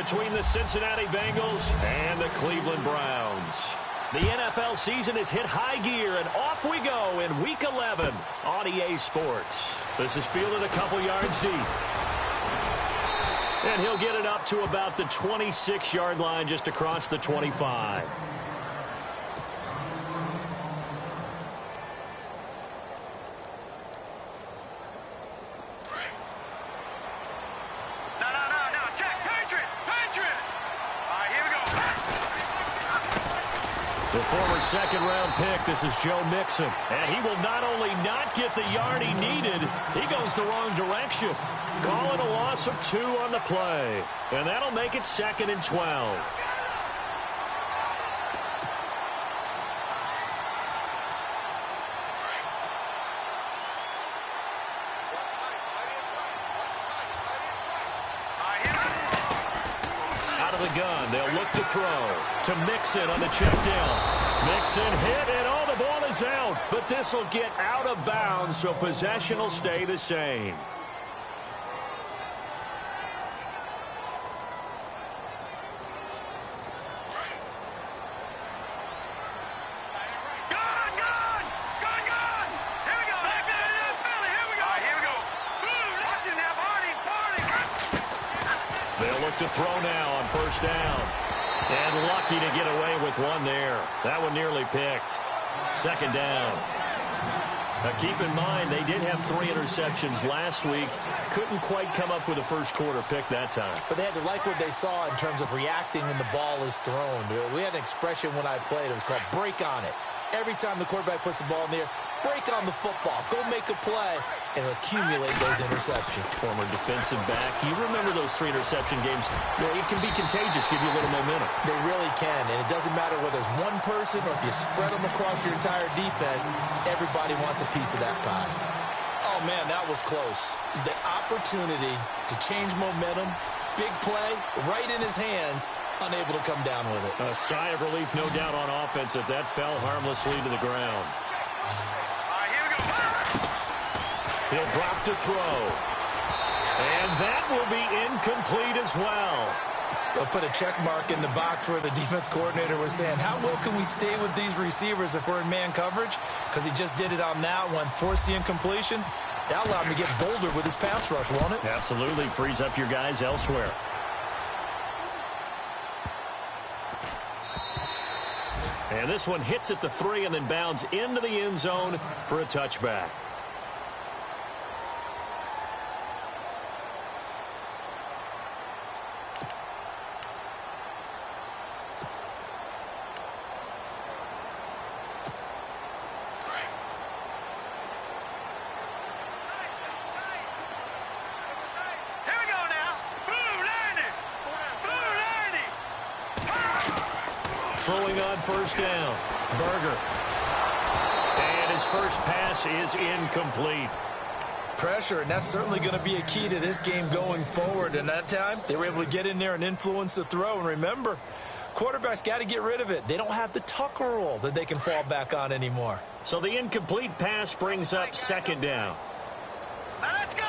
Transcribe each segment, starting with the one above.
between the Cincinnati Bengals and the Cleveland Browns. The NFL season is hit high gear, and off we go in Week 11 on EA Sports. This is fielded a couple yards deep. And he'll get it up to about the 26-yard line just across the 25. The former second-round pick, this is Joe Mixon. And he will not only not get the yard he needed, he goes the wrong direction. Call it a loss of 2 on the play. And that'll make it 2nd and 12. Gun. They'll look to throw to Mixon on the check down. Mixon hit, and all the ball is out. But this will get out of bounds, so possession will stay the same. They'll look to throw now on first down. And lucky to get away with one there. That one nearly picked. 2nd down. Now keep in mind, they did have 3 interceptions last week. Couldn't quite come up with a first quarter pick that time. But they had to like what they saw in terms of reacting when the ball is thrown. We had an expression when I played. It was called break on it. Every time the quarterback puts the ball in the air, break on the football. Go make a play and accumulate those interceptions. Former defensive back. You remember those 3 interception games. It can be contagious, give you a little momentum. They really can, and it doesn't matter whether it's one person or if you spread them across your entire defense, everybody wants a piece of that pie. Oh, man, that was close. The opportunity to change momentum, big play, right in his hands, unable to come down with it. A sigh of relief, no doubt, on offense if that fell harmlessly to the ground. He'll drop to throw. And that will be incomplete as well. They'll put a check mark in the box where the defense coordinator was saying, how well can we stay with these receivers if we're in man coverage? Because he just did it on that one, forced the incompletion. That allowed him to get bolder with his pass rush, won't it? Absolutely. Frees up your guys elsewhere. And this one hits at the 3 and then bounds into the end zone for a touchback. Throwing on first down. Berger. And his first pass is incomplete. Pressure, and that's certainly going to be a key to this game going forward. And that time, they were able to get in there and influence the throw. And remember, quarterbacks got to get rid of it. They don't have the Tucker rule that they can fall back on anymore. So the incomplete pass brings up 2nd down. Now let's go.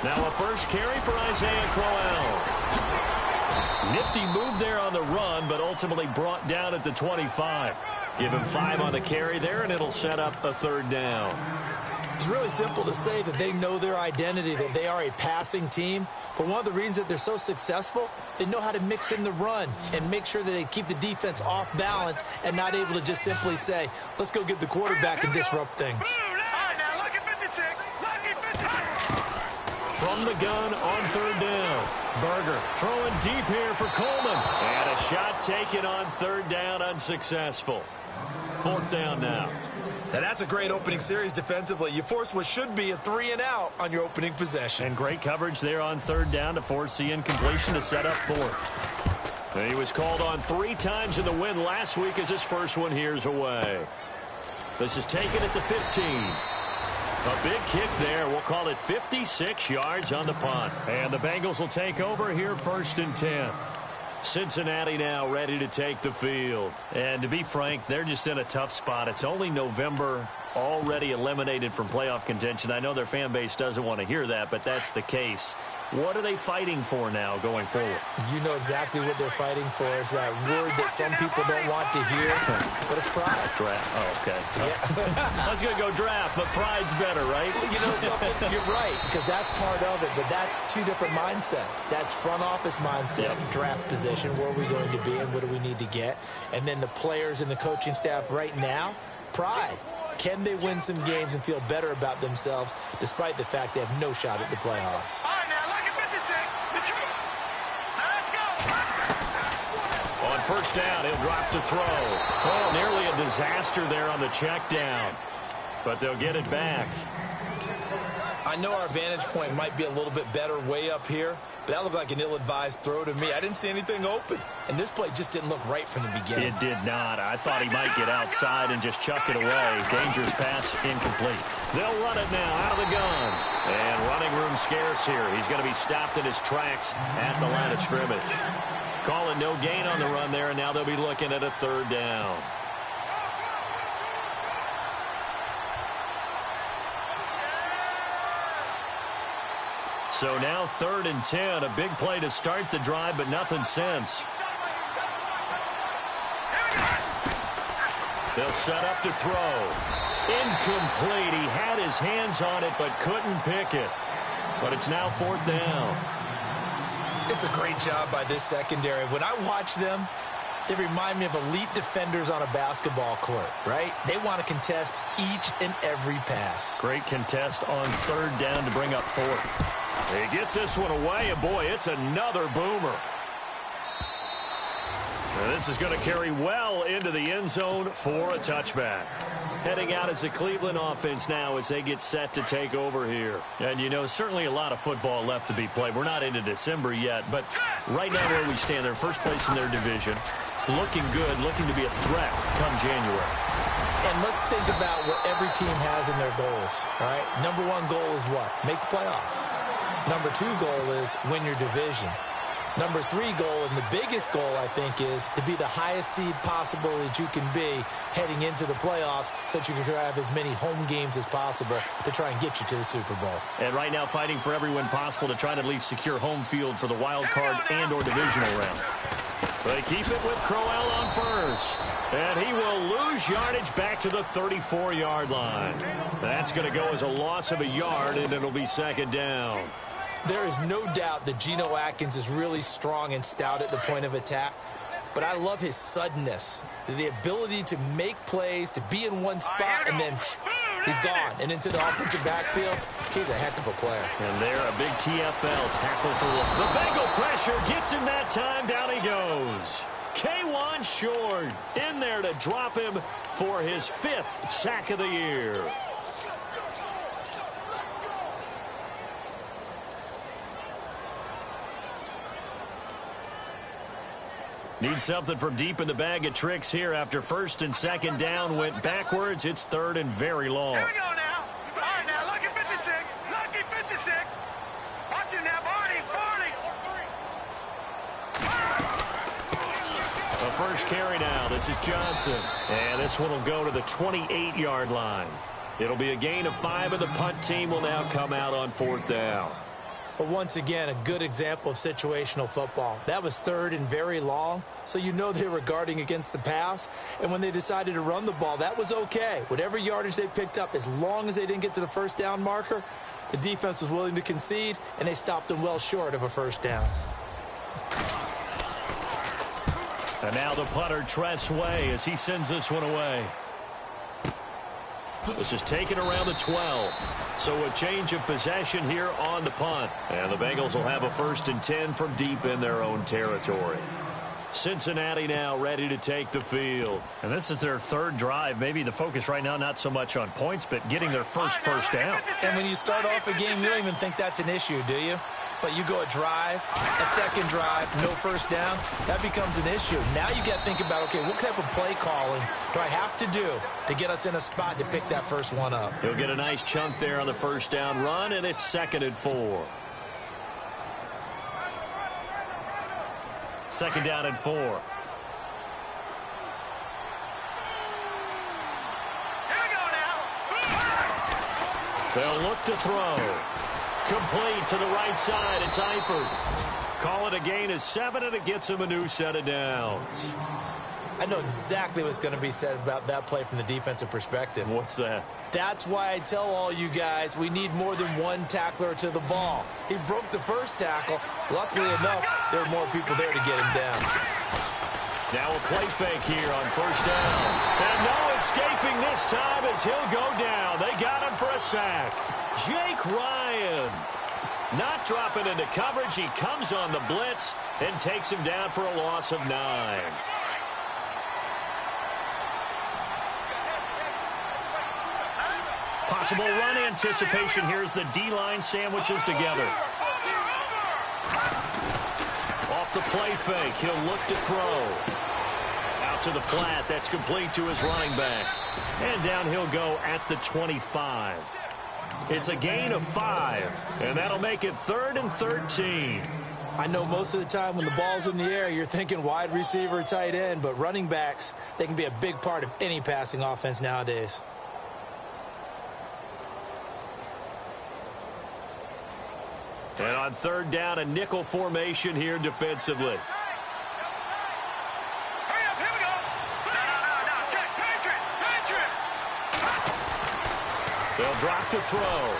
Now a first carry for Isaiah Crowell. Nifty move there on the run, but ultimately brought down at the 25. Give him 5 on the carry there, and it'll set up a 3rd down. It's really simple to say that they know their identity, that they are a passing team. But one of the reasons that they're so successful, they know how to mix in the run and make sure that they keep the defense off balance and not able to just simply say, let's go get the quarterback and disrupt things. From the gun on 3rd down. Berger throwing deep here for Coleman. And a shot taken on 3rd down, unsuccessful. 4th down now. And that's a great opening series defensively. You force what should be a 3-and-out on your opening possession. And great coverage there on 3rd down to force the incompletion to set up 4th. He was called on 3 times in the win last week as his first one here's away. This is taken at the 15. A big kick there. We'll call it 56 yards on the punt. And the Bengals will take over here 1st and 10. Cincinnati now ready to take the field. And to be frank, they're just in a tough spot. It's only November, already eliminated from playoff contention. I know their fan base doesn't want to hear that, but that's the case. What are they fighting for now going forward? You know exactly what they're fighting for. Is that word that some people don't want to hear, but it's pride. Draft. Oh, okay. Yeah. I was going to go draft, but pride's better, right? You know something? You're right, because that's part of it, but that's two different mindsets. That's front office mindset, draft position, where are we going to be and what do we need to get? And then the players and the coaching staff right now, pride. Can they win some games and feel better about themselves despite the fact they have no shot at the playoffs? All right, now, look at 56. Now, let's go. On first down, he'll drop to throw. Oh, nearly a disaster there on the check down. But they'll get it back. I know our vantage point might be a little bit better way up here, but that looked like an ill-advised throw to me. I didn't see anything open, and this play just didn't look right from the beginning. It did not. I thought he might get outside and just chuck it away. Dangerous pass, incomplete. They'll run it now out of the gun. And running room scarce here. He's going to be stopped in his tracks at the line of scrimmage. Calling no gain on the run there, and now they'll be looking at a third down. So now 3rd and 10, a big play to start the drive, but nothing since. They'll set up to throw. Incomplete. He had his hands on it, but couldn't pick it. But it's now 4th down. It's a great job by this secondary. When I watch them, they remind me of elite defenders on a basketball court, right? They want to contest each and every pass. Great contest on 3rd down to bring up 4th. He gets this one away, and boy, it's another boomer. And this is going to carry well into the end zone for a touchback. Heading out as the Cleveland offense now as they get set to take over here. And, you know, certainly a lot of football left to be played. We're not into December yet, but right now where we stand, they're first place in their division. Looking good, looking to be a threat come January. And let's think about what every team has in their goals, all right? Number 1 goal is what? Make the playoffs. Number 2 goal is win your division. Number 3 goal, and the biggest goal, I think, is to be the highest seed possible that you can be heading into the playoffs so that you can have as many home games as possible to try and get you to the Super Bowl. And right now fighting for every win possible to try to at least secure home field for the wild card and or divisional round. They keep it with Crowell on first. And he will lose yardage back to the 34-yard line. That's going to go as a loss of a yard, and it'll be 2nd down. There is no doubt that Geno Atkins is really strong and stout at the point of attack, but I love his suddenness, the ability to make plays, to be in one spot, and then he's gone. And into the offensive backfield, he's a heck of a player. And there, a big TFL tackle for the Bengal pressure. Gets him that time. Down he goes. K1 Short in there to drop him for his 5th sack of the year. Need something from deep in the bag of tricks here after 1st and 2nd down went backwards. It's 3rd and very long. Here we go now. All right, now, lucky 56. Lucky 56. Watch it now, Barney. The first carry now. This is Johnson. And this one will go to the 28-yard line. It'll be a gain of 5, and the punt team will now come out on 4th down. But once again, a good example of situational football. That was 3rd and very long, so you know they were guarding against the pass. And when they decided to run the ball, that was okay. Whatever yardage they picked up, as long as they didn't get to the 1st down marker, the defense was willing to concede, and they stopped them well short of a 1st down. And now the punter, Tress Way, as he sends this one away. This is taken around the 12. So a change of possession here on the punt. And the Bengals will have a 1st and 10 from deep in their own territory. Cincinnati now ready to take the field. And this is their 3rd drive. Maybe the focus right now not so much on points, but getting their first down. And when you start off a game, you don't even think that's an issue, do you? But you go a drive, a 2nd drive, no 1st down, that becomes an issue. Now you got to think about, okay, what type of play calling do I have to do to get us in a spot to pick that first one up? He'll get a nice chunk there on the 1st down run, and it's 2nd and 4. 2nd down and 4. Here we go now. They'll look to throw. Complete to the right side. It's Eifert. Call it a gain of 7, and it gets him a new set of downs. I know exactly what's going to be said about that play from the defensive perspective. What's that? That's why I tell all you guys we need more than one tackler to the ball. He broke the first tackle. Luckily enough, there were more people there to get him down. Now a play fake here on first down. And no escaping this time as he'll go down. They got him for a sack. Jake Ryan not dropping into coverage. He comes on the blitz and takes him down for a loss of 9. Possible run anticipation here as the D-line sandwiches together. Off the play fake, he'll look to throw. Out to the flat, that's complete to his running back. And down he'll go at the 25. It's a gain of 5, and that'll make it 3rd and 13. I know most of the time when the ball's in the air, you're thinking wide receiver, tight end, but running backs, they can be a big part of any passing offense nowadays. And on 3rd down, a nickel formation here defensively. Hurry up, here we go. No, check, patriot. They'll drop to throw.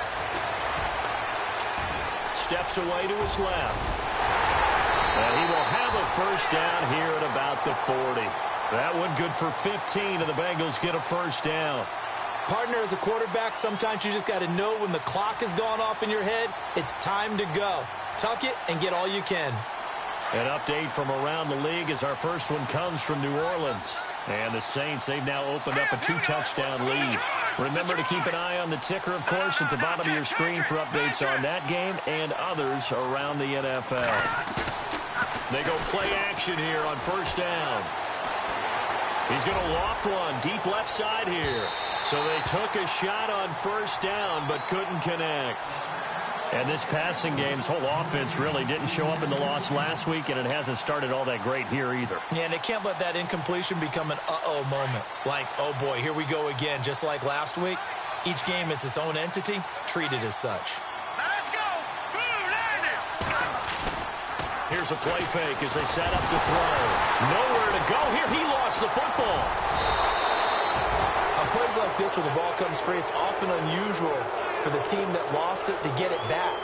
Steps away to his left. And he will have a first down here at about the 40. That one good for 15, and the Bengals get a first down. Partner, as a quarterback, sometimes you just got to know when the clock has gone off in your head, it's time to go. Tuck it and get all you can. An update from around the league as our first one comes from New Orleans. And the Saints, they've now opened up a 2-touchdown lead. Remember to keep an eye on the ticker, of course, at the bottom of your screen for updates on that game and others around the NFL. They go play action here on first down. He's going to loft one deep left side here. So they took a shot on first down but couldn't connect. And this passing game's whole offense really didn't show up in the loss last week, and it hasn't started all that great here either. Yeah, and they can't let that incompletion become an uh-oh moment. Like, oh boy, here we go again. Just like last week, each game is its own entity, treated as such. Now let's go. Here's a play fake as they set up to throw. Nowhere to go here. He lost the football. On plays like this where the ball comes free, it's often unusual for the team that lost it to get it back.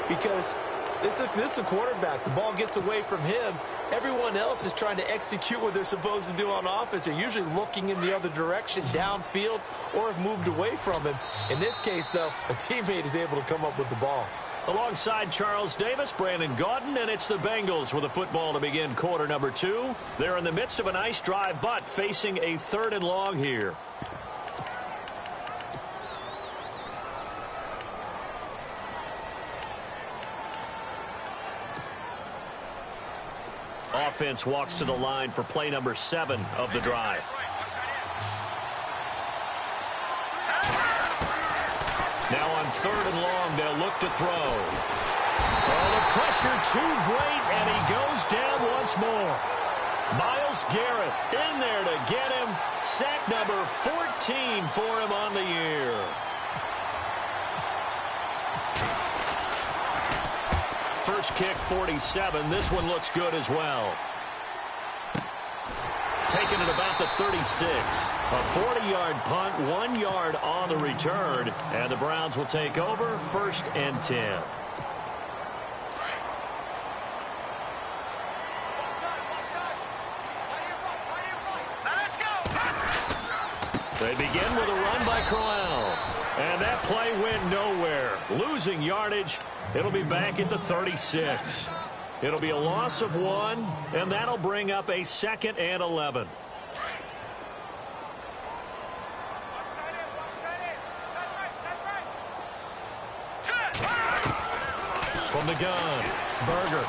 Because this is a quarterback. The ball gets away from him. Everyone else is trying to execute what they're supposed to do on offense. They're usually looking in the other direction, downfield, or have moved away from him. In this case, though, a teammate is able to come up with the ball. Alongside Charles Davis, Brandon Gaudin, and it's the Bengals with a football to begin quarter number 2. They're in the midst of a nice drive, but facing a 3rd and long here. Offense walks to the line for play number 7 of the drive. Now on 3rd and long, they'll look to throw. Oh, the pressure too great, and he goes down once more. Myles Garrett in there to get him. Sack number 14 for him on the year. First kick, 47. This one looks good as well. Taken at about the 36. A 40-yard punt, 1 yard on the return. And the Browns will take over 1st and 10. They begin with a run by Crowell. And that play went nowhere. Losing yardage. It'll be back at the 36. It'll be a loss of 1, and that'll bring up a 2nd and 11. From the gun, Berger.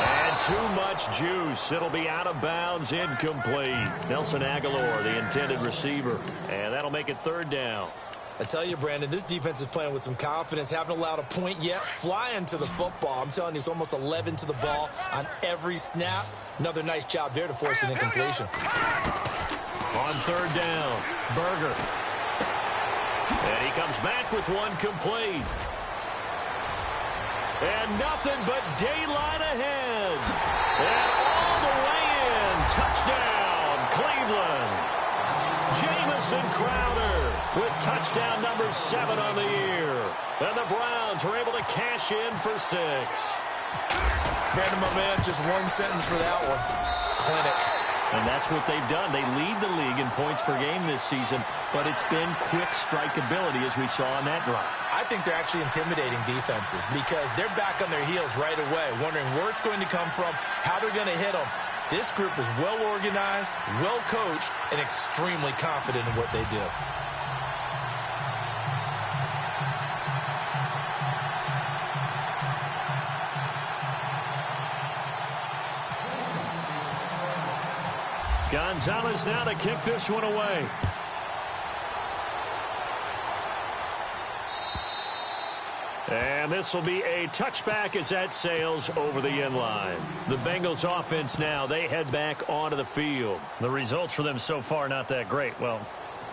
And too much juice. It'll be out of bounds, incomplete. Nelson Aguilar, the intended receiver. And that'll make it 3rd down. I tell you, Brandon, this defense is playing with some confidence. Haven't allowed a point yet. Flying to the football. I'm telling you, it's almost 11 to the ball on every snap. Another nice job there to force an incompletion. On 3rd down, Berger. And he comes back with one complete. And nothing but daylight ahead. And all the way in. Touchdown, Cleveland. Jamison Crowder with touchdown number 7 on the year. And the Browns are able to cash in for 6. Brandon, my man, just one sentence for that one. Clinic. And that's what they've done. They lead the league in points per game this season, but it's been quick strike ability as we saw on that drive. I think they're actually intimidating defenses because they're back on their heels right away, wondering where it's going to come from, how they're going to hit them. This group is well organized, well coached, and extremely confident in what they do. Gonzalez now to kick this one away. And this will be a touchback as that sails over the end line. The Bengals offense now, they head back onto the field. The results for them so far not that great. Well,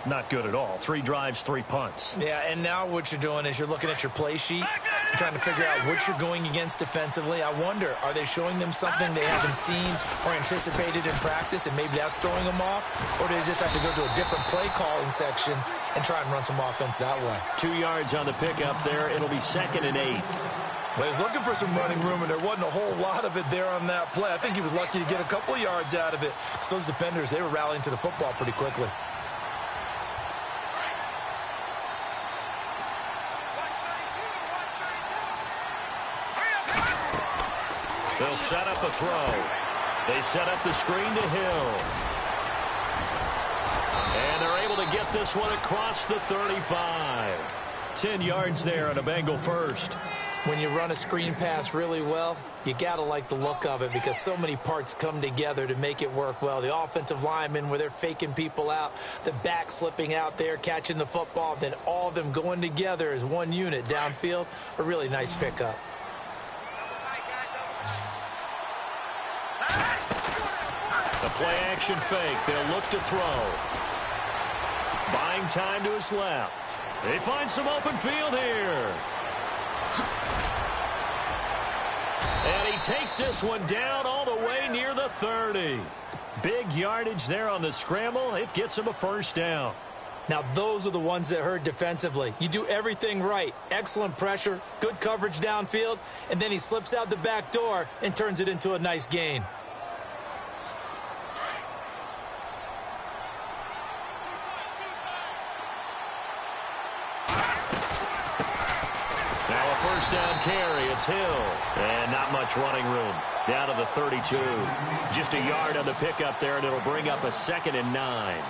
not good at all. 3 drives, 3 punts. Yeah, and now what you're doing is you're looking at your play sheet. You're trying to figure out what you're going against defensively. I wonder, are they showing them something they haven't seen or anticipated in practice, and maybe that's throwing them off? Or do they just have to go to a different play calling section and try and run some offense that way? 2 yards on the pickup there. It'll be 2nd and 8. Well, he was looking for some running room, and there wasn't a whole lot of it there on that play. I think he was lucky to get a couple of yards out of it. So those defenders, they were rallying to the football pretty quickly. They'll set up a throw. They set up the screen to Hill. And they're able to get this one across the 35. 10 yards there on a Bengal first. When you run a screen pass really well, you got to like the look of it because so many parts come together to make it work well. The offensive linemen, where they're faking people out, the back slipping out there, catching the football, then all of them going together as one unit downfield. A really nice pickup. A play-action fake. They'll look to throw. Buying time to his left. They find some open field here. And he takes this one down all the way near the 30. Big yardage there on the scramble. It gets him a first down. Now, those are the ones that hurt defensively. You do everything right. Excellent pressure, good coverage downfield, and then he slips out the back door and turns it into a nice gain. First down carry, it's Hill. And not much running room. Down to the 32. Just a yard on the pickup there, and it'll bring up a 2nd and 9.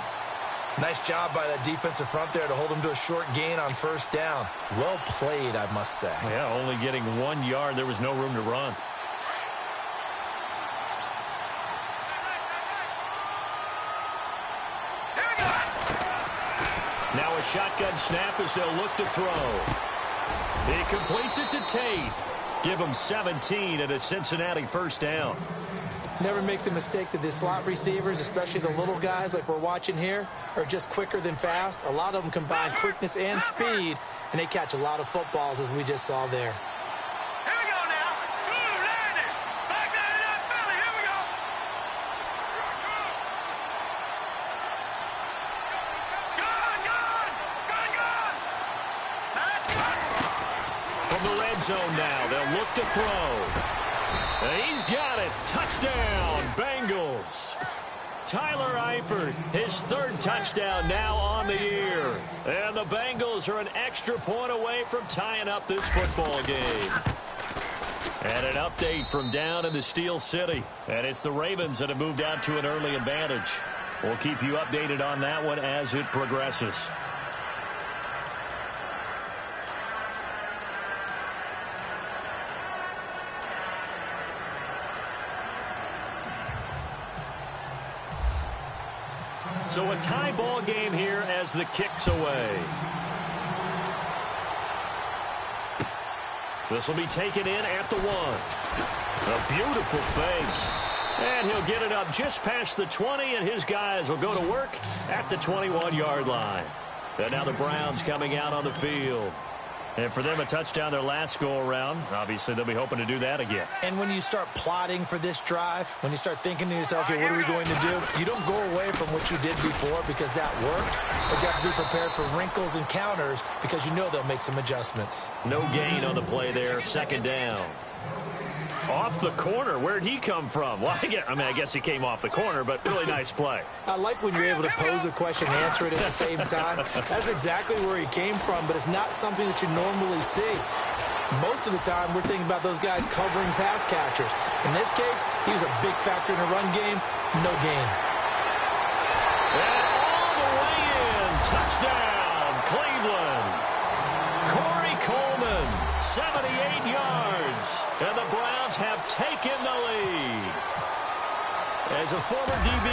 Nice job by that defensive front there to hold him to a short gain on first down. Well played, I must say. Yeah, only getting 1 yard. There was no room to run. Now a shotgun snap as they'll look to throw. He completes it to Tate. Give him 17 at a Cincinnati first down. Never make the mistake that the slot receivers, especially the little guys like we're watching here, are just quicker than fast. A lot of them combine quickness and speed, and they catch a lot of footballs, as we just saw there. Here we go now. Ooh, landed. Back there in that belly. Here we go. Gone. That's good. From the red zone now, they'll look to throw. And he's got it. Touchdown, Bengals. Tyler Eifert, his 3rd touchdown now on the year. And the Bengals are an extra point away from tying up this football game. And an update from down in the Steel City. And it's the Ravens that have moved out to an early advantage. We'll keep you updated on that one as it progresses. So a tie ball game here as the kick's away. This will be taken in at the 1. A beautiful fake. And he'll get it up just past the 20, and his guys will go to work at the 21-yard line. And now the Browns coming out on the field. And for them, a touchdown their last go-around. Obviously, they'll be hoping to do that again. And when you start plotting for this drive, when you start thinking to yourself, okay, what are we going to do? You don't go away from what you did before because that worked, but you have to be prepared for wrinkles and counters because you know they'll make some adjustments. No gain on the play there, second down. Off the corner. Where'd he come from? Well, I guess he came off the corner, but really nice play. I like when you're able to pose a question and answer it at the same time. That's exactly where he came from, but it's not something that you normally see. Most of the time, we're thinking about those guys covering pass catchers. In this case, he was a big factor in the run game. No gain. And all the way in. Touchdown, Cleveland. Corey Coleman, 78 yards. And the Browns have taken the lead. As a former DB,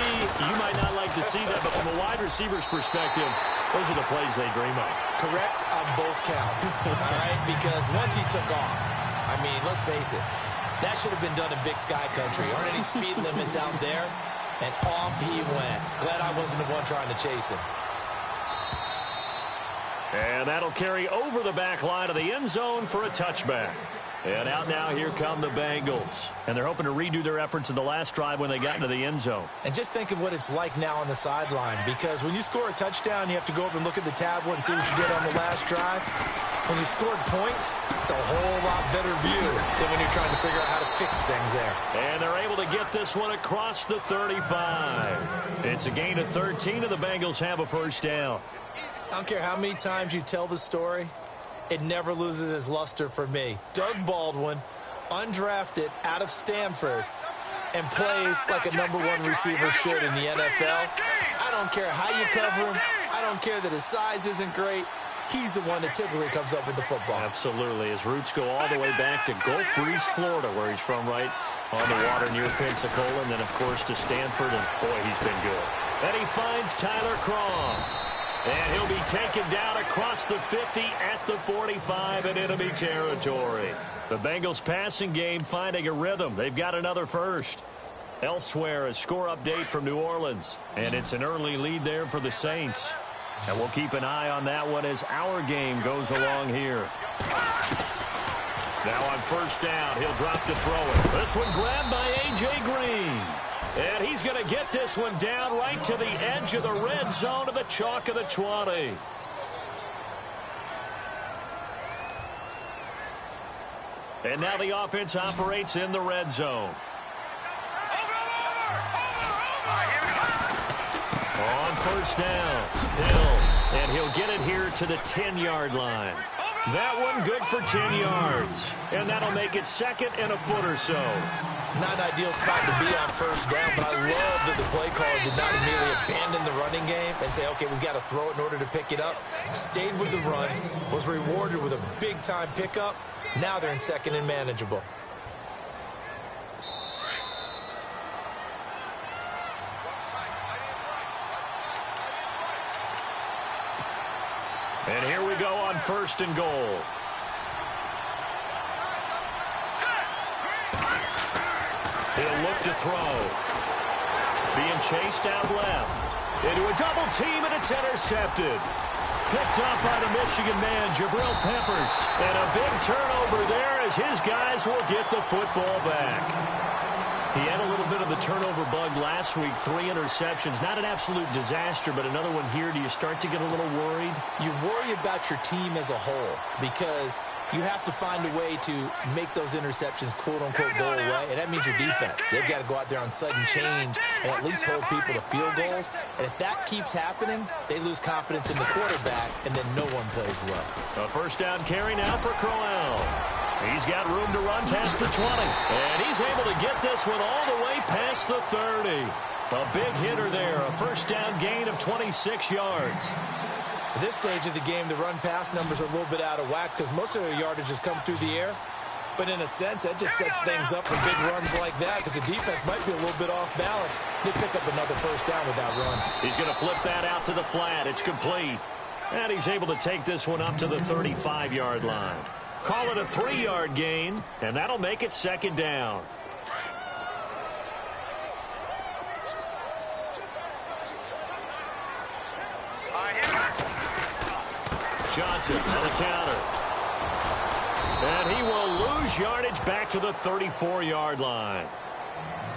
you might not like to see that, but from a wide receiver's perspective, those are the plays they dream of. Correct on both counts, all right? Because once he took off, I mean, let's face it, that should have been done in Big Sky Country. Aren't any speed limits out there? And off he went. Glad I wasn't the one trying to chase him. And that'll carry over the back line of the end zone for a touchback. And out now, here come the Bengals. And they're hoping to redo their efforts in the last drive when they got into the end zone. And just think of what it's like now on the sideline, because when you score a touchdown, you have to go up and look at the tablet and see what you did on the last drive. When you scored points, it's a whole lot better view than when you're trying to figure out how to fix things there. And they're able to get this one across the 35. It's a gain of 13, and the Bengals have a first down. I don't care how many times you tell the story, it never loses its luster for me. Doug Baldwin, undrafted out of Stanford, and plays like a #1 receiver should in the NFL. I don't care how you cover him. I don't care that his size isn't great. He's the one that typically comes up with the football. Absolutely. His roots go all the way back to Gulf Breeze, Florida, where he's from, right on the water near Pensacola, and then, of course, to Stanford, and, boy, he's been good. And he finds Tyler Croft. And he'll be taken down across the 50 at the 45 in enemy territory. The Bengals passing game finding a rhythm. They've got another first. Elsewhere, a score update from New Orleans. And it's an early lead there for the Saints. And we'll keep an eye on that one as our game goes along here. Now on first down, he'll drop to throw it. This one grabbed by A.J. Green. And he's going to get this one down right to the edge of the red zone of the chalk of the 20. And now the offense operates in the red zone. On first down, Hill. And he'll get it here to the 10-yard line. That one good for 10 yards. And that'll make it second and a foot or so. Not an ideal spot to be on first down, but I love that the play caller did not immediately abandon the running game and say, okay, we've got to throw it in order to pick it up. Stayed with the run, was rewarded with a big-time pickup. Now they're in second and manageable. And here we go on first and goal. He'll look to throw. Being chased out left. Into a double team, and it's intercepted. Picked up by the Michigan man, Jabril Peppers. And a big turnover there as his guys will get the football back. He had a little bit of the turnover bug last week, 3 interceptions. Not an absolute disaster, but another one here. Do you start to get a little worried? You worry about your team as a whole because you have to find a way to make those interceptions, quote-unquote, go away, and that means your defense. They've got to go out there on sudden change and at least hold people to field goals. And if that keeps happening, they lose confidence in the quarterback, and then no one plays well. A first down carry now for Crowell. He's got room to run past the 20. And he's able to get this one all the way past the 30. A big hitter there. A first down gain of 26 yards. At this stage of the game, the run-pass numbers are a little bit out of whack because most of their yardage has come through the air. But in a sense, that just sets things up for big runs like that because the defense might be a little bit off balance. They pick up another first down with that run. He's going to flip that out to the flat. It's complete. And he's able to take this one up to the 35-yard line. Call it a 3-yard gain, and that'll make it second down. Johnson on the counter. And he will lose yardage back to the 34-yard line.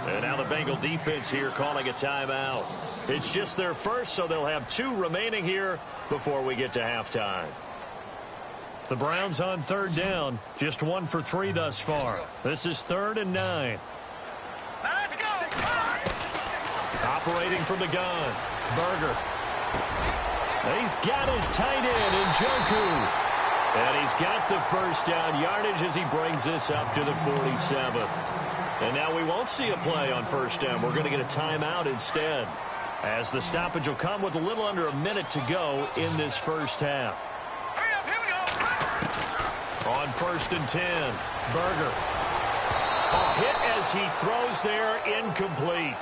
And now the Bengal defense here calling a timeout. It's just their first, so they'll have 2 remaining here before we get to halftime. The Browns on third down, just 1 for 3 thus far. This is 3rd and 9. Let's go. Operating from the gun, Berger. He's got his tight end, Njoku. And he's got the first down yardage as he brings this up to the 47. And now we won't see a play on first down. We're going to get a timeout instead, as the stoppage will come with a little under a minute to go in this first half. Hurry up, here we go. On 1st and 10, Berger. A hit as he throws there, incomplete.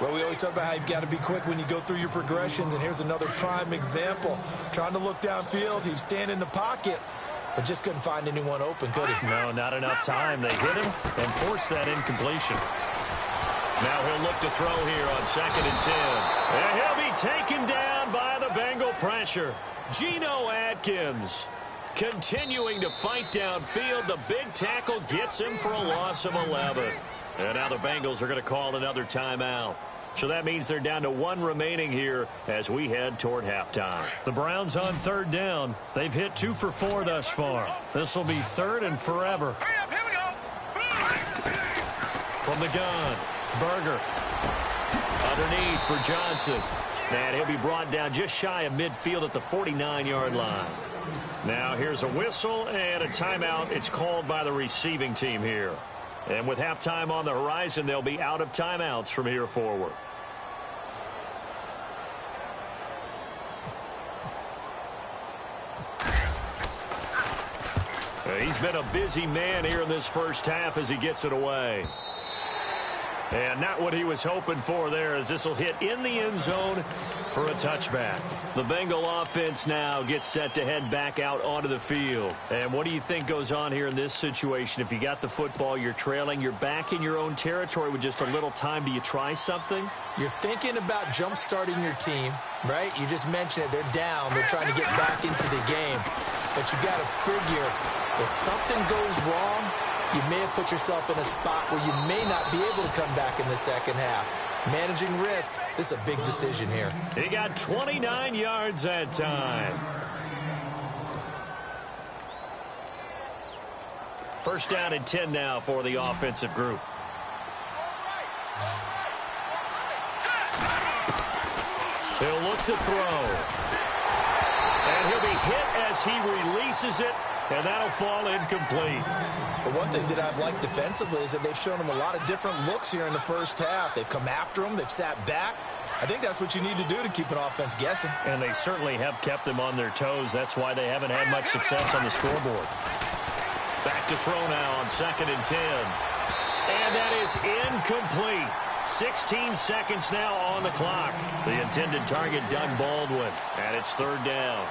Well, we always talk about how you've got to be quick when you go through your progressions, and here's another prime example. Trying to look downfield, he was standing in the pocket, but just couldn't find anyone open, could he? No, not enough time. They hit him and forced that incompletion. Now he'll look to throw here on 2nd and 10. And he'll be taken down by the Bengal pressure. Geno Atkins continuing to fight downfield. The big tackle gets him for a loss of 11. And now the Bengals are going to call another timeout. So that means they're down to 1 remaining here as we head toward halftime. The Browns on third down. They've hit 2 for 4 thus far. This will be 3rd and forever. Hurry up, here we go. From the gun, Berger. Underneath for Johnson. And he'll be brought down just shy of midfield at the 49-yard line. Now here's a whistle and a timeout. It's called by the receiving team here. And with halftime on the horizon, they'll be out of timeouts from here forward. He's been a busy man here in this first half as he gets it away. And not what he was hoping for there, as this will hit in the end zone for a touchback. The Bengal offense now gets set to head back out onto the field. And what do you think goes on here in this situation? If you got the football, you're trailing, you're back in your own territory with just a little time. Do you try something? You're thinking about jump-starting your team, right? You just mentioned it. They're down. They're trying to get back into the game. But you got to figure, if something goes wrong, you may have put yourself in a spot where you may not be able to come back in the second half. Managing risk, this is a big decision here. He got 29 yards that time. First down and 10 now for the offensive group. He'll look to throw. And he'll be hit as he releases it, and that'll fall incomplete. But one thing that I've liked defensively is that they've shown him a lot of different looks here in the first half. They've come after him. They've sat back. I think that's what you need to do to keep an offense guessing. And they certainly have kept them on their toes. That's why they haven't had much success on the scoreboard. Back to throw now on 2nd and 10. And that is incomplete. 16 seconds now on the clock. The intended target, Doug Baldwin. And it's 3rd down.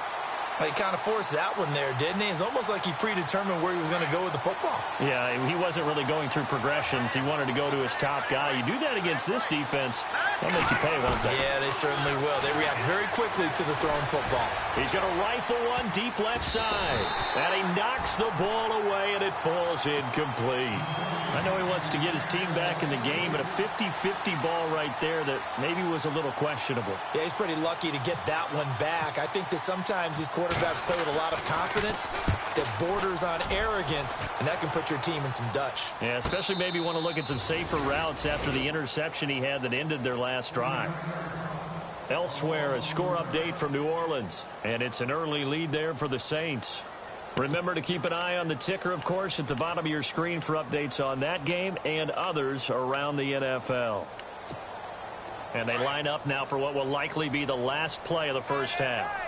He kind of forced that one there, didn't he? It's almost like he predetermined where he was going to go with the football. Yeah, he wasn't really going through progressions. He wanted to go to his top guy. You do that against this defense, they'll make you pay, won't they? Yeah, they certainly will. They react very quickly to the thrown football. He's going to rifle one deep left side. And he knocks the ball away, and it falls incomplete. I know he wants to get his team back in the game, but a 50-50 ball right there that maybe was a little questionable. Yeah, he's pretty lucky to get that one back. I think that sometimes these quarterbacks play with a lot of confidence that borders on arrogance, and that can put your team in some Dutch. Yeah, especially maybe want to look at some safer routes after the interception he had that ended their last drive. Elsewhere, a score update from New Orleans, and it's an early lead there for the Saints. Remember to keep an eye on the ticker, of course, at the bottom of your screen for updates on that game and others around the NFL. And they line up now for what will likely be the last play of the first half.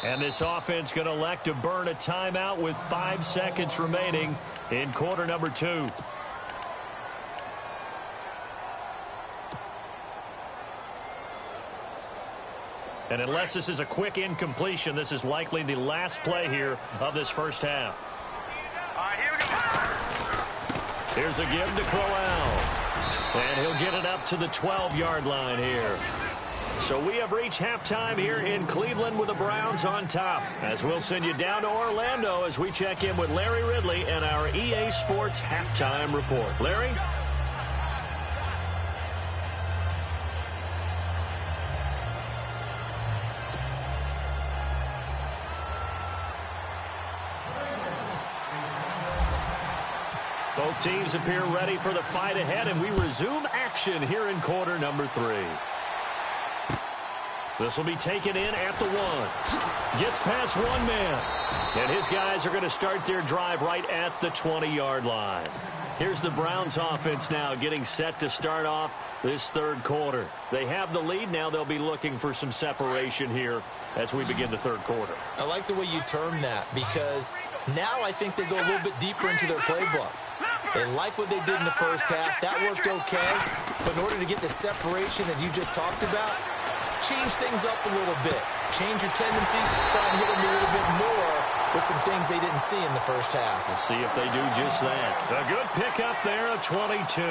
And this offense going to elect to burn a timeout with 5 seconds remaining in quarter number 2. And unless this is a quick incompletion, this is likely the last play here of this first half. All right, here we go. Here's a give to Crowell. And he'll get it up to the 12-yard line here. So we have reached halftime here in Cleveland with the Browns on top. As we'll send you down to Orlando as we check in with Larry Ridley and our EA Sports Halftime Report. Larry? Both teams appear ready for the fight ahead, and we resume action here in quarter number 3. This will be taken in at the 1. Gets past one man. And his guys are going to start their drive right at the 20-yard line. Here's the Browns offense now getting set to start off this third quarter. They have the lead. Now they'll be looking for some separation here as we begin the third quarter. I like the way you term that, because now I think they go a little bit deeper into their playbook. They like what they did in the first half. That worked okay. But in order to get the separation that you just talked about, change things up a little bit. Change your tendencies. Try and hit them a little bit more with some things they didn't see in the first half. We'll see if they do just that. A good pickup there, a 22.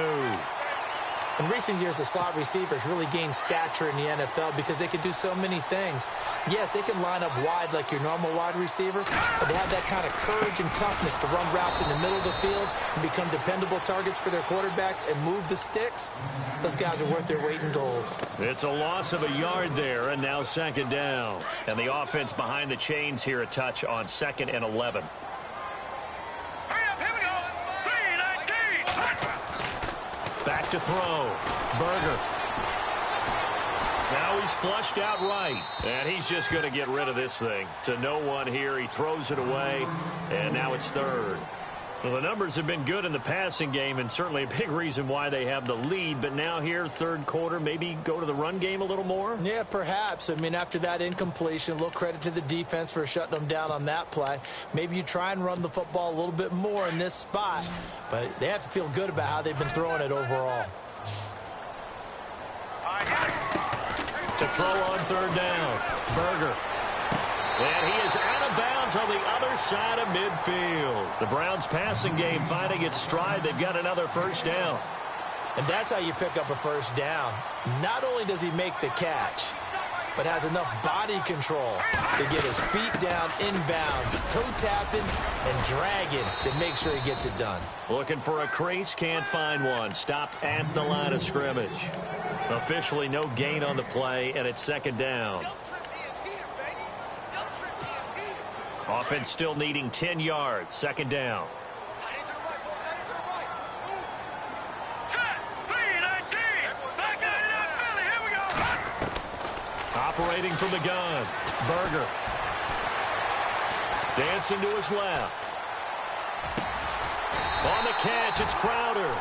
In recent years, the slot receivers really gained stature in the NFL because they can do so many things. Yes, they can line up wide like your normal wide receiver, but they have that kind of courage and toughness to run routes in the middle of the field and become dependable targets for their quarterbacks and move the sticks. Those guys are worth their weight in gold. It's a loss of a yard there, and now second down. And the offense behind the chains here a touch on 2nd and 11. Back to throw. Berger. Now he's flushed out right. And he's just going to get rid of this thing. To no one here. He throws it away. And now it's third. Well, the numbers have been good in the passing game, and certainly a big reason why they have the lead. But now here, third quarter, maybe go to the run game a little more? Yeah, perhaps. I mean, after that incompletion, a little credit to the defense for shutting them down on that play. Maybe you try and run the football a little bit more in this spot. But they have to feel good about how they've been throwing it overall. To throw on third down. Berger. And he is out of bounds on the other side of midfield. The Browns passing game finding its stride. They've got another first down. And that's how you pick up a first down. Not only does he make the catch, but has enough body control to get his feet down inbounds, toe tapping and dragging to make sure he gets it done. Looking for a crease, can't find one. Stopped at the line of scrimmage. Officially no gain on the play, and it's second down. Offense still needing 10 yards. Second down. Operating from the gun. Berger. Dancing to his left. On the catch, it's Crowder.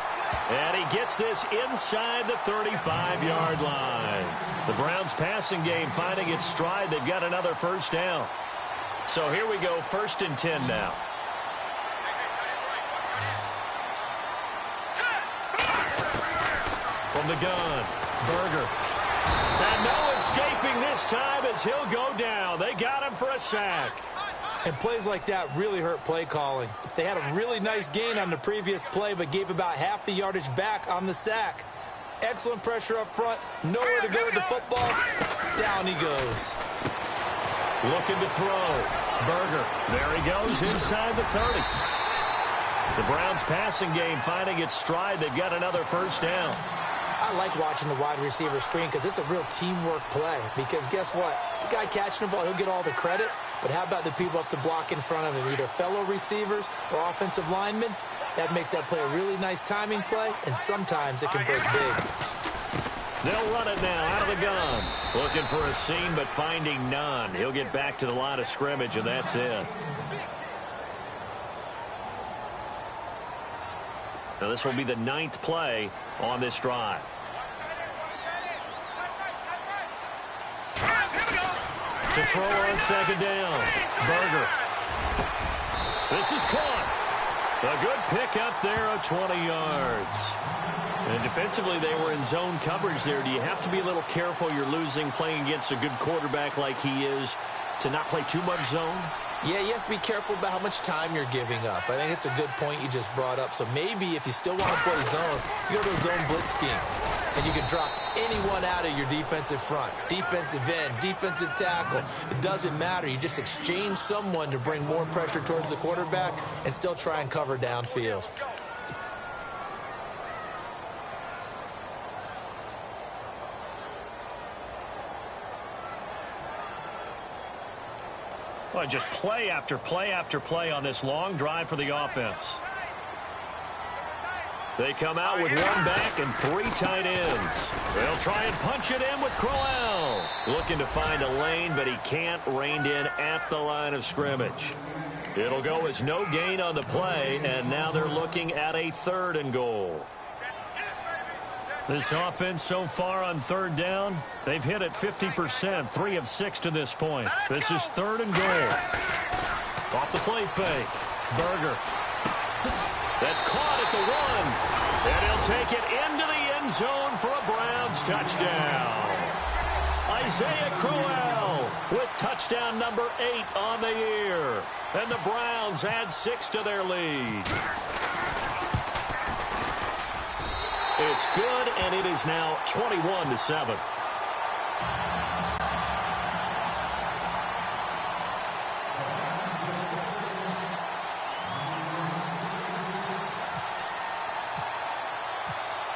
And he gets this inside the 35-yard line. The Browns passing game finding its stride. They've got another first down. So here we go, 1st and 10 now. From the gun, Berger. And no escaping this time as he'll go down. They got him for a sack. And plays like that really hurt play calling. They had a really nice gain on the previous play, but gave about half the yardage back on the sack. Excellent pressure up front. Nowhere to go with the football. Down he goes. Looking to throw. Berger. There he goes inside the 30. The Browns passing game finding its stride. They've got another first down. I like watching the wide receiver screen because it's a real teamwork play. Because guess what? The guy catching the ball, he'll get all the credit. But how about the people up to block in front of him? Either fellow receivers or offensive linemen. That makes that play a really nice timing play. And sometimes it can break big. They'll run it now out of the gun. Looking for a seam, but finding none. He'll get back to the line of scrimmage, and that's it. Now this will be the 9th play on this drive. To throw on second down. Berger. This is caught. A good pick up there of 20 yards. And defensively, they were in zone coverage there. Do you have to be a little careful? You're losing playing against a good quarterback like he is to not play too much zone? Yeah, you have to be careful about how much time you're giving up. I think it's a good point you just brought up. So maybe if you still want to play zone, you go to a zone blitz scheme. And you can drop anyone out of your defensive front. Defensive end, defensive tackle. It doesn't matter. You just exchange someone to bring more pressure towards the quarterback and still try and cover downfield. Well, just play after play after play on this long drive for the offense. They come out with one back and 3 tight ends. They'll try and punch it in with Crowell. Looking to find a lane, but he can't. Reined in at the line of scrimmage. It'll go as no gain on the play, and now they're looking at a 3rd and goal. This offense so far on 3rd down, they've hit it 50%, 3 of 6 to this point. This is 3rd and goal. Off the play fake. Berger. That's caught at the 1. And he'll take it into the end zone for a Browns touchdown. Isaiah Crowell with touchdown number 8 on the year. And the Browns add 6 to their lead. It's good, and it is now 21-7.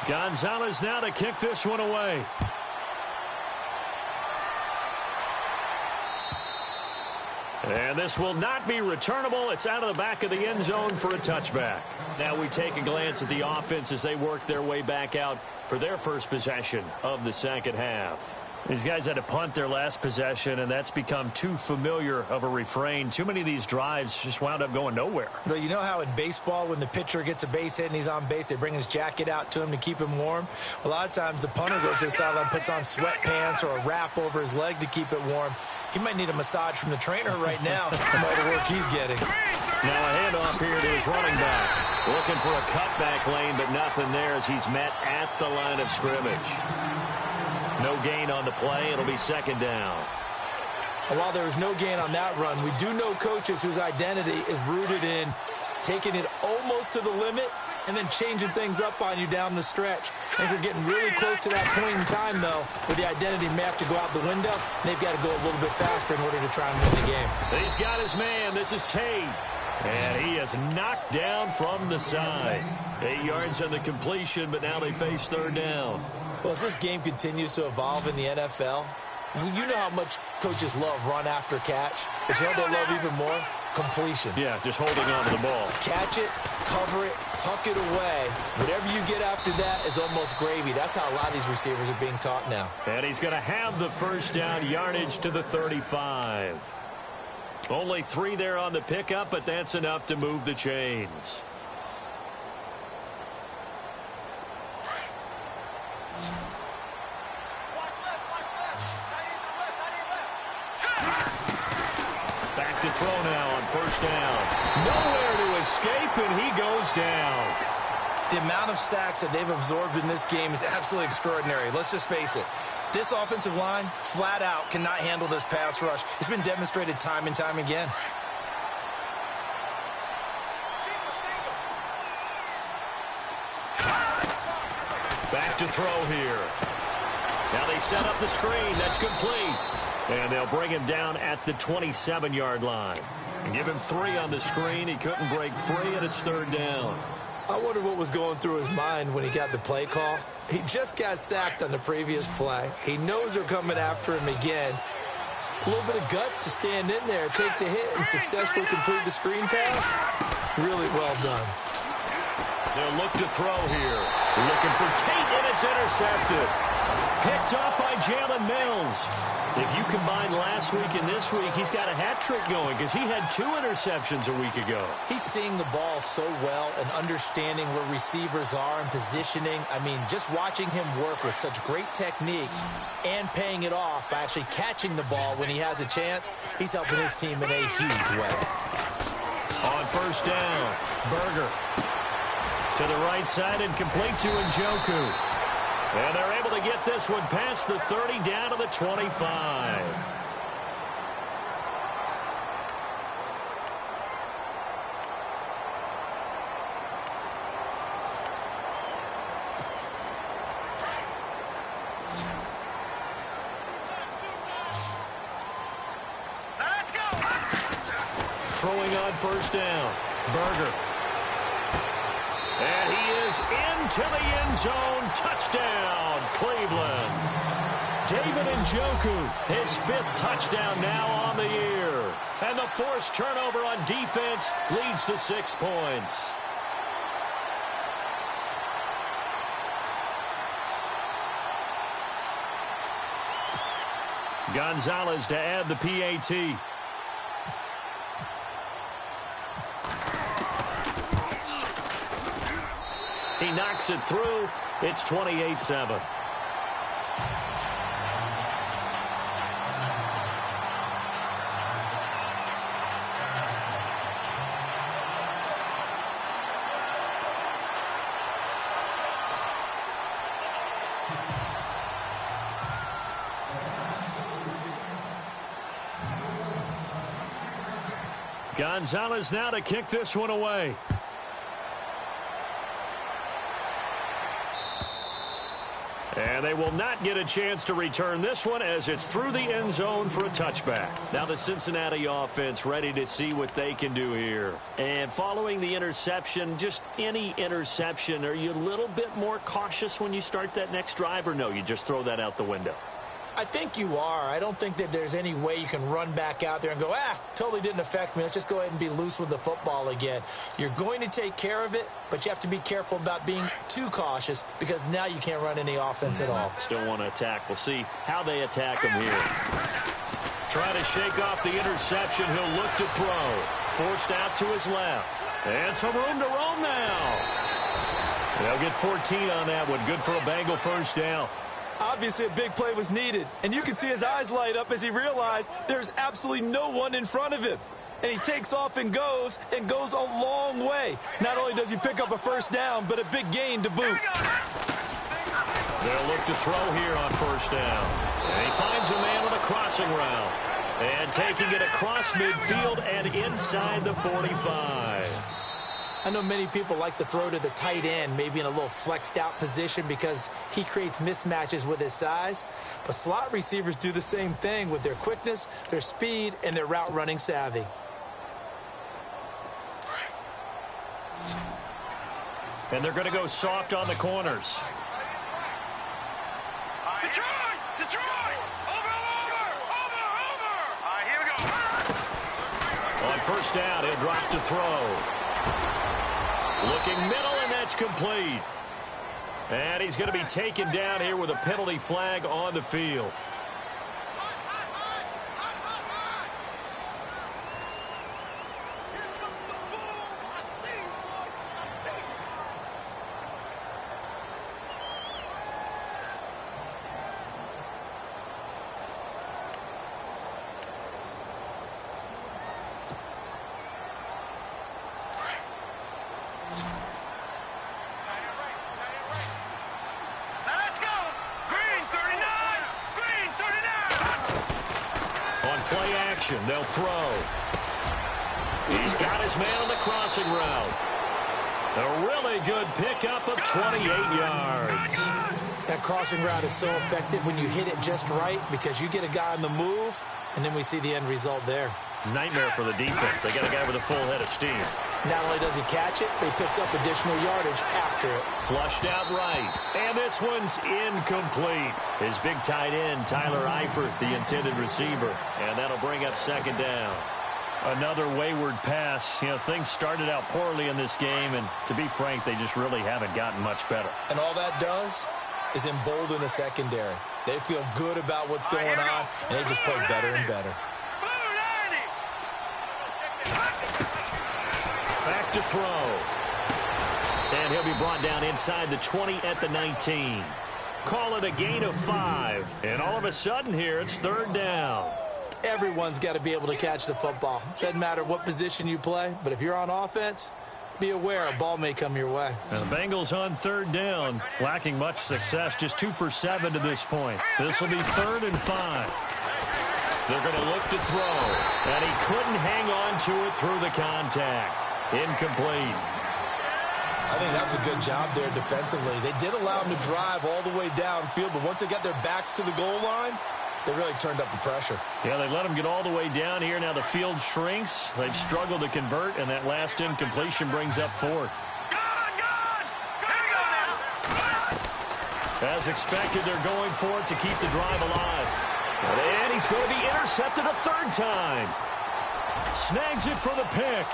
Gonzalez now to kick this one away. And this will not be returnable. It's out of the back of the end zone for a touchback. Now we take a glance at the offense as they work their way back out for their first possession of the second half. These guys had to punt their last possession, and that's become too familiar of a refrain. Too many of these drives just wound up going nowhere. Well, you know how in baseball, when the pitcher gets a base hit and he's on base, they bring his jacket out to him to keep him warm? A lot of times the punter goes to the sideline, puts on sweatpants or a wrap over his leg to keep it warm. He might need a massage from the trainer right now from all the work he's getting. Now a handoff here to his running back. Looking for a cutback lane, but nothing there as he's met at the line of scrimmage. No gain on the play. It'll be 2nd down. And while there was no gain on that run, we do know coaches whose identity is rooted in taking it almost to the limit and then changing things up on you down the stretch. I think we're getting really close to that point in time, though, where the identity may have to go out the window, and they've got to go a little bit faster in order to try and win the game. He's got his man. This is Tate. And he is knocked down from the side. 8 yards on the completion, but now they face 3rd down. Well, as this game continues to evolve in the NFL, you know how much coaches love run after catch, but you know what they love even more? Completion. Yeah, just holding on to the ball. Catch it, cover it, tuck it away. Whatever you get after that is almost gravy. That's how a lot of these receivers are being taught now. And he's going to have the 1st down, yardage to the 35. Only 3 there on the pickup, but that's enough to move the chains. Back to throw now on 1st down. Nowhere to escape, and he goes down. The amount of sacks that they've absorbed in this game is absolutely extraordinary. Let's just face it. This offensive line, flat out, cannot handle this pass rush. It's been demonstrated time and time again. Back to throw here. Now they set up the screen. That's complete. And they'll bring him down at the 27-yard line. And give him 3 on the screen. He couldn't break free, and it's 3rd down. I wonder what was going through his mind when he got the play call. He just got sacked on the previous play. He knows they're coming after him again. A little bit of guts to stand in there, take the hit, and successfully complete the screen pass. Really well done. They'll look to throw here. Looking for Tate, and it's intercepted. Picked up by Jalen Mills. If you combine last week and this week, he's got a hat trick going because he had 2 interceptions a week ago. He's seeing the ball so well and understanding where receivers are and positioning. I mean, just watching him work with such great technique and paying it off by actually catching the ball when he has a chance, he's helping his team in a huge way. On first down, Berger to the right side and complete to Njoku. And they're able to get this one past the 30 down to the 25. Throwing on first down, Berger. And he is into the end zone. Touchdown, Cleveland. David Njoku, his 5th touchdown now on the year. And the forced turnover on defense leads to 6 points. Gonzalez to add the PAT. He knocks it through. It's 28-7. Gonzalez now to kick this one away. And they will not get a chance to return this one as it's through the end zone for a touchback. Now the Cincinnati offense ready to see what they can do here. And following the interception, just any interception, are you a little bit more cautious when you start that next drive, or no, you just throw that out the window? I think you are. I don't think that there's any way you can run back out there and go, totally didn't affect me. Let's just go ahead and be loose with the football again. You're going to take care of it, but you have to be careful about being too cautious because now you can't run any offense at all. Still want to attack. We'll see how they attack him here. Trying to shake off the interception. He'll look to throw. Forced out to his left. And some room to roam now. They'll get 14 on that one. Good for a Bengal first down. Obviously, a big play was needed, and you can see his eyes light up as he realized there's absolutely no one in front of him. And he takes off and goes a long way. Not only does he pick up a first down, but a big gain to boot. They'll look to throw here on first down. And he finds a man on the crossing route. And taking it across midfield and inside the 45. I know many people like to throw to the tight end, maybe in a little flexed out position because he creates mismatches with his size. But slot receivers do the same thing with their quickness, their speed, and their route running savvy. And they're going to go soft on the corners. Detroit! Over! All right, here we go. On first down, he'll drop to throw. Looking middle, and that's complete. And he's going to be taken down here with a penalty flag on the field. They'll throw. He's got his man on the crossing route. A really good pickup of 28 yards. That crossing route is so effective when you hit it just right because you get a guy on the move, and then we see the end result there. Nightmare for the defense. They got a guy with a full head of steam. Not only does he catch it, but he picks up additional yardage after it. Flushed out right. And this one's incomplete. His big tight end, Tyler Eifert, the intended receiver. And that'll bring up second down. Another wayward pass. You know, things started out poorly in this game, and to be frank, they just really haven't gotten much better. And all that does is embolden the secondary. They feel good about what's going on, and they just play better and better. Back to throw. And he'll be brought down inside the 20 at the 19. Call it a gain of 5. And all of a sudden here, it's third down. Everyone's got to be able to catch the football. Doesn't matter what position you play, but if you're on offense, be aware a ball may come your way. And the Bengals on third down, lacking much success, just 2 for 7 to this point. This will be 3rd and 5. They're going to look to throw, and he couldn't hang on to it through the contact. Incomplete. I think that was a good job there defensively. They did allow him to drive all the way downfield, but once they got their backs to the goal line, they really turned up the pressure. Yeah, they let him get all the way down here. Now the field shrinks. They've struggled to convert, and that last incompletion brings up 4th. As expected, they're going for it to keep the drive alive. And he's going to be intercepted a 3rd time. Snags it for the pick.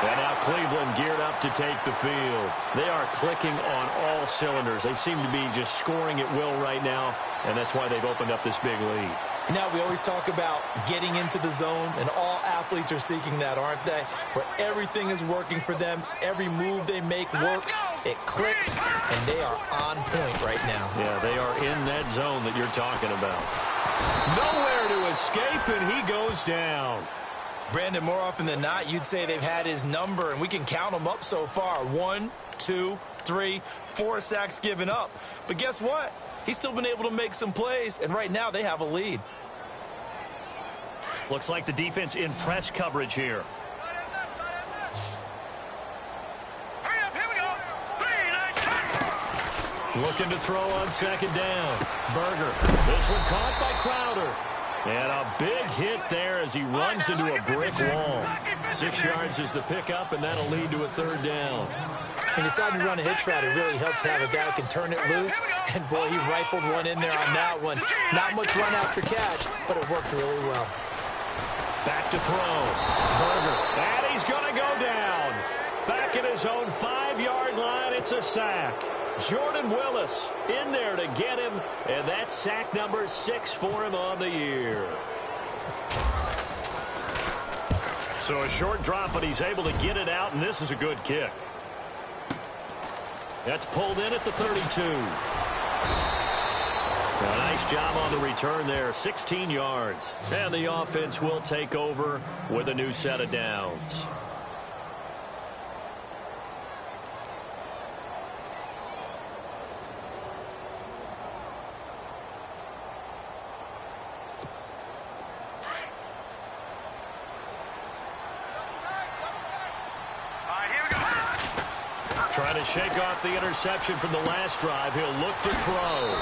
And now Cleveland geared up to take the field. They are clicking on all cylinders. They seem to be just scoring at will right now, and that's why they've opened up this big lead. Now, we always talk about getting into the zone, and all athletes are seeking that, aren't they? Where everything is working for them, every move they make works, it clicks, and they are on point right now. Yeah, they are in that zone that you're talking about. Nowhere to escape, and he goes down. Brandon, more often than not, you'd say they've had his number, and we can count them up so far. 1, 2, 3, 4 sacks given up. But guess what? He's still been able to make some plays, and right now they have a lead. Looks like the defense in press coverage here. Hurry up, here we go. 3, 9, 10. Looking to throw on 2nd down. Berger. This one caught by Crowder. And a big hit there as he runs into a brick wall. 6 yards is the pickup, and that'll lead to a 3rd down. He decided to run a hitch route. It really helps to have a guy who can turn it loose. And, boy, he rifled one in there on that one. Not much run after catch, but it worked really well. Back to throw. Berger. And he's going to go down. Back at his own 5-yard line, it's a sack. Jordan Willis in there to get him, and that's sack number 6 for him on the year. So a short drop, but he's able to get it out, and this is a good kick. That's pulled in at the 32. A nice job on the return there, 16 yards. And the offense will take over with a new set of downs. Trying to shake off the interception from the last drive. He'll look to throw.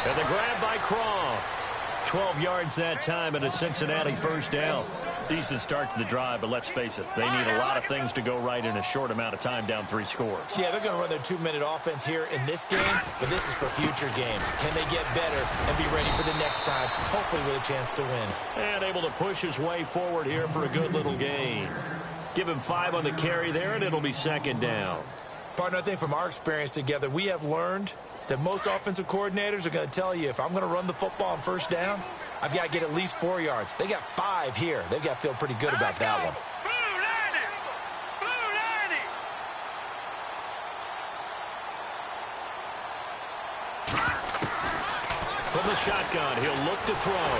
And the grab by Croft. 12 yards that time and a Cincinnati 1st down. Decent start to the drive, but let's face it, they need a lot of things to go right in a short amount of time, down 3 scores. Yeah, they're going to run their 2-minute offense here in this game, but this is for future games. Can they get better and be ready for the next time, hopefully with a chance to win? And able to push his way forward here for a good little gain. Give him 5 on the carry there, and it'll be 2nd down. Partner, I think from our experience together, we have learned that most offensive coordinators are going to tell you, if I'm going to run the football on 1st down, I've got to get at least 4 yards. They got 5 here. They've got to feel pretty good about that one. Blue 90. From the shotgun, he'll look to throw.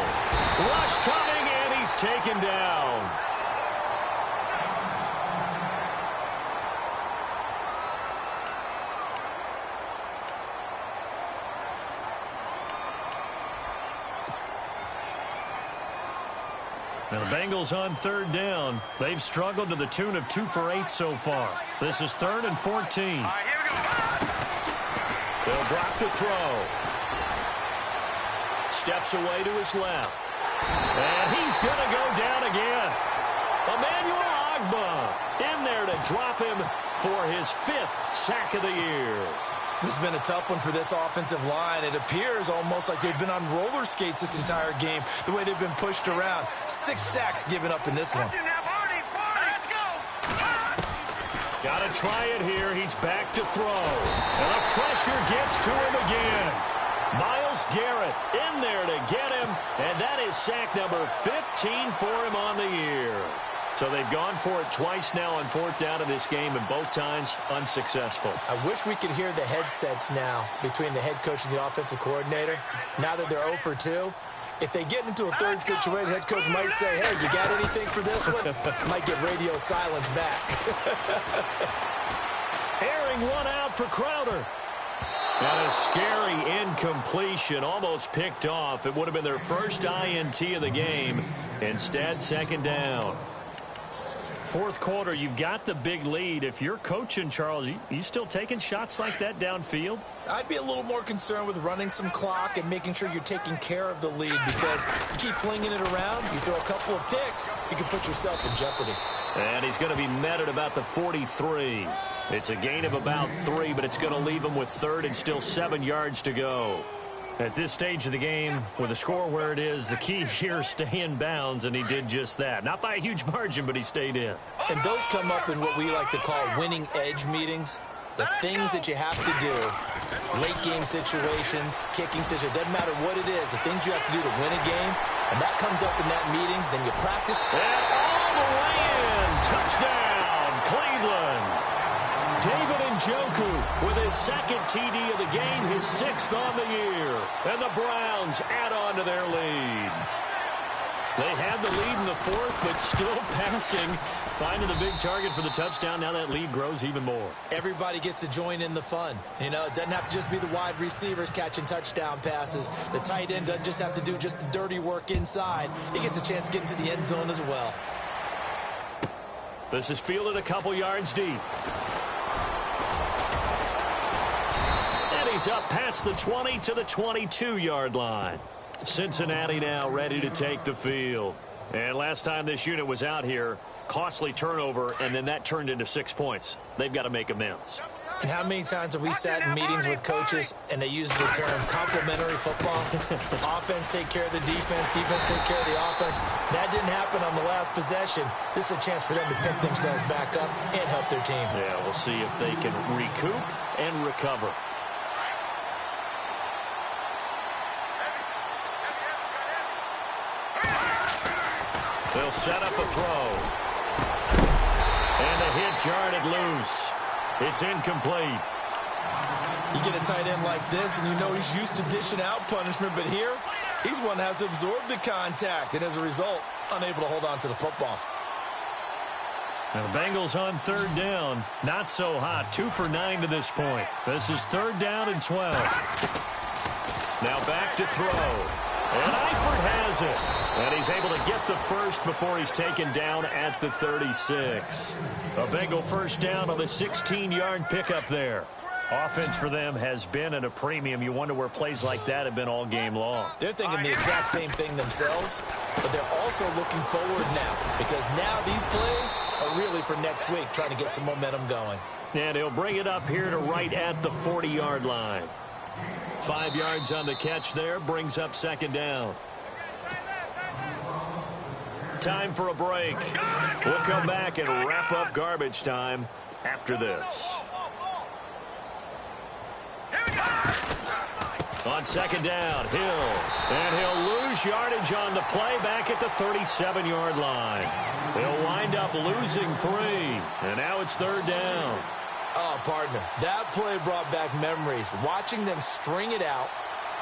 Rush coming, and he's taken down. Now the Bengals on 3rd down. They've struggled to the tune of 2 for 8 so far. This is 3rd and 14. All right, here we go. They'll drop to throw. Steps away to his left. And he's going to go down again. Emmanuel Ogbah in there to drop him for his 5th sack of the year. This has been a tough one for this offensive line. It appears almost like they've been on roller skates this entire game, the way they've been pushed around. 6 sacks given up in this one. Watch it now, Barney. Let's go. Got to try it here. He's back to throw. And the pressure gets to him again. Myles Garrett in there to get him. And that is sack number 15 for him on the year. So they've gone for it twice now on fourth down in this game, and both times unsuccessful. I wish we could hear the headsets now between the head coach and the offensive coordinator. Now that they're 0 for 2, if they get into a third situation, head coach might say, hey, you got anything for this one? Might get radio silence back. Airing one out for Crowder. And a scary incompletion, almost picked off. It would have been their first INT of the game. Instead, second down. Fourth quarter, you've got the big lead. If you're coaching, Charles, you still taking shots like that downfield? I'd be a little more concerned with running some clock and making sure you're taking care of the lead, because you keep flinging it around, you throw a couple of picks, you can put yourself in jeopardy. And he's going to be met at about the 43. It's a gain of about 3, but it's going to leave him with third and still 7 yards to go. At this stage of the game, with the score where it is, the key here is stay in bounds, and he did just that. Not by a huge margin, but he stayed in. And those come up in what we like to call winning edge meetings. The things that you have to do, late game situations, kicking situations, doesn't matter what it is, the things you have to do to win a game, and that comes up in that meeting, then you practice. And all the way in, touchdown, Cleveland. David Njoku with his second TD of the game, his 6th on the year. And the Browns add on to their lead. They had the lead in the fourth, but still passing, finding the big target for the touchdown. Now that lead grows even more. Everybody gets to join in the fun. You know, it doesn't have to just be the wide receivers catching touchdown passes. The tight end doesn't just have to do just the dirty work inside. He gets a chance to get into the end zone as well. This is fielded a couple yards deep. And he's up past the 20 to the 22-yard line. Cincinnati now ready to take the field. And last time this unit was out here, costly turnover, and then that turned into 6 points. They've got to make amends. And how many times have we sat in meetings with coaches and they use the term complementary football? Offense take care of the defense, defense take care of the offense. That didn't happen on the last possession. This is a chance for them to pick themselves back up and help their team. Yeah, we'll see if they can recoup and recover. They'll set up a throw. And the hit jarred it loose. It's incomplete. You get a tight end like this, and you know he's used to dishing out punishment, but here, he's one that has to absorb the contact, and as a result, unable to hold on to the football. Now, the Bengals on third down. Not so hot. 2 for 9 to this point. This is third down and 12. Now back to throw. And Eifert has it. And he's able to get the first before he's taken down at the 36. A Bengal first down on the 16-yard pickup there. Offense for them has been at a premium. You wonder where plays like that have been all game long. They're thinking the exact same thing themselves, but they're also looking forward now, because now these plays are really for next week, trying to get some momentum going. And he'll bring it up here to right at the 40-yard line. 5 yards on the catch there, brings up second down. Time for a break. We'll come back and wrap up garbage time after this. On second down, Hill. And he'll lose yardage on the play back at the 37-yard line. He'll wind up losing 3. And now it's third down. Oh, partner, that play brought back memories. Watching them string it out,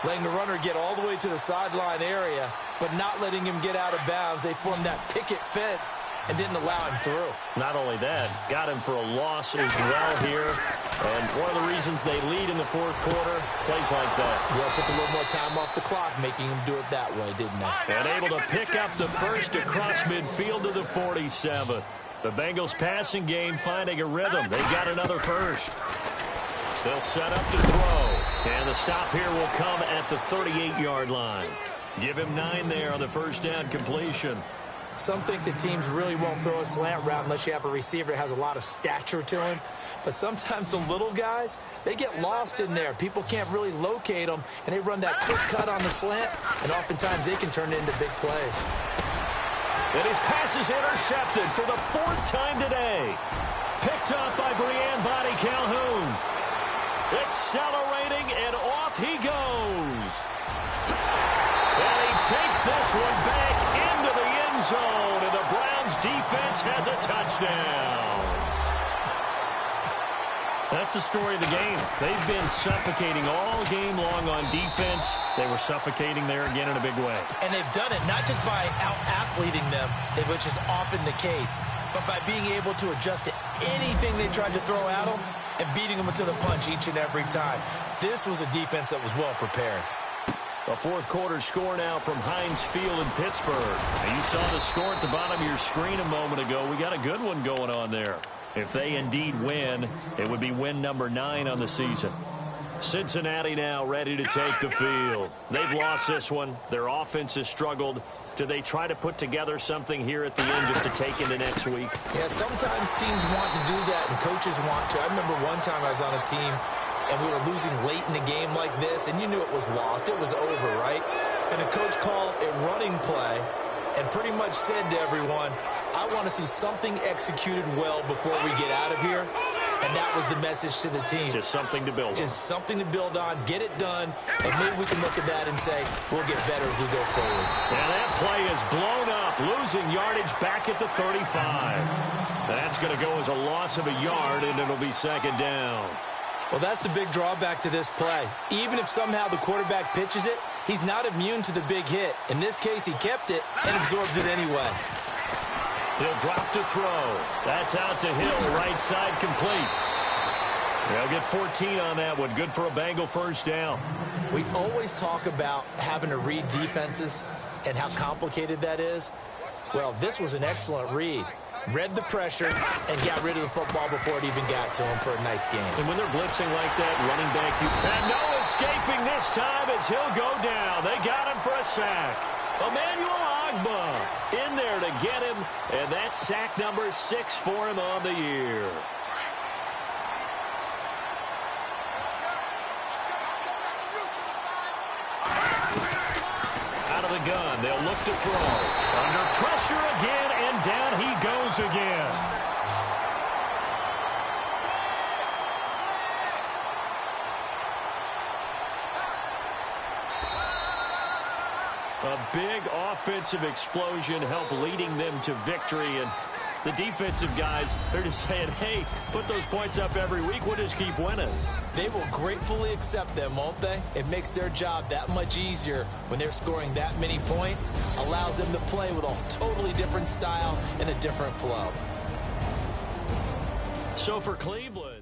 letting the runner get all the way to the sideline area, but not letting him get out of bounds. They formed that picket fence and didn't allow him through. Not only that, got him for a loss as well here. And one of the reasons they lead in the fourth quarter, plays like that. Yeah, took a little more time off the clock, making him do it that way, didn't they? And able to pick up the first across midfield to the 47. The Bengals passing game finding a rhythm. They got another first. They'll set up to throw. And the stop here will come at the 38-yard line. Give him 9 there on the first down completion. Some think that teams really won't throw a slant route unless you have a receiver that has a lot of stature to him. But sometimes the little guys, they get lost in there. People can't really locate them, and they run that quick cut on the slant, and oftentimes they can turn it into big plays. And his pass is intercepted for the 4th time today. Picked up by Breanne Body Calhoun. Accelerating, and off he goes. And he takes this one back into the end zone, and the Browns Browns defense has a touchdown. That's the story of the game. They've been suffocating all game long on defense. They were suffocating there again in a big way. And they've done it not just by out-athleting them, which is often the case, but by being able to adjust to anything they tried to throw at them and beating them to the punch each and every time. This was a defense that was well prepared. A fourth quarter score now from Heinz Field in Pittsburgh. And you saw the score at the bottom of your screen a moment ago. We got a good one going on there. If they indeed win, it would be win number 9 on the season. Cincinnati now ready to take the field. They've lost this one. Their offense has struggled. Do they try to put together something here at the end just to take into next week? Yeah, sometimes teams want to do that and coaches want to. I remember one time I was on a team and we were losing late in the game like this, and you knew it was lost. It was over, right? And the coach called a running play and pretty much said to everyone, I want to see something executed well before we get out of here. And that was the message to the team. Just something to build on. Just something to build on, get it done, and maybe we can look at that and say, we'll get better as we go forward. And that play is blown up, losing yardage back at the 35. That's going to go as a loss of a yard, and it'll be second down. Well, that's the big drawback to this play. Even if somehow the quarterback pitches it, he's not immune to the big hit. In this case, he kept it and absorbed it anyway. He'll drop to throw. That's out to Hill, right side complete. They'll get 14 on that one. Good for a Bengal first down. We always talk about having to read defenses and how complicated that is. Well, this was an excellent read. Read the pressure and got rid of the football before it even got to him for a nice game. And when they're blitzing like that, running back, and no escaping this time as he'll go down. They got him for a sack. Emmanuel Ogbah in there to get him, and that's sack number 6 for him on the year. Out of the gun, they'll look to throw. Under pressure again, and down he goes again. A big offensive explosion helped leading them to victory. And the defensive guys, they're just saying, hey, put those points up every week. We'll just keep winning. They will gratefully accept them, won't they? It makes their job that much easier when they're scoring that many points. Allows them to play with a totally different style and a different flow. So for Cleveland.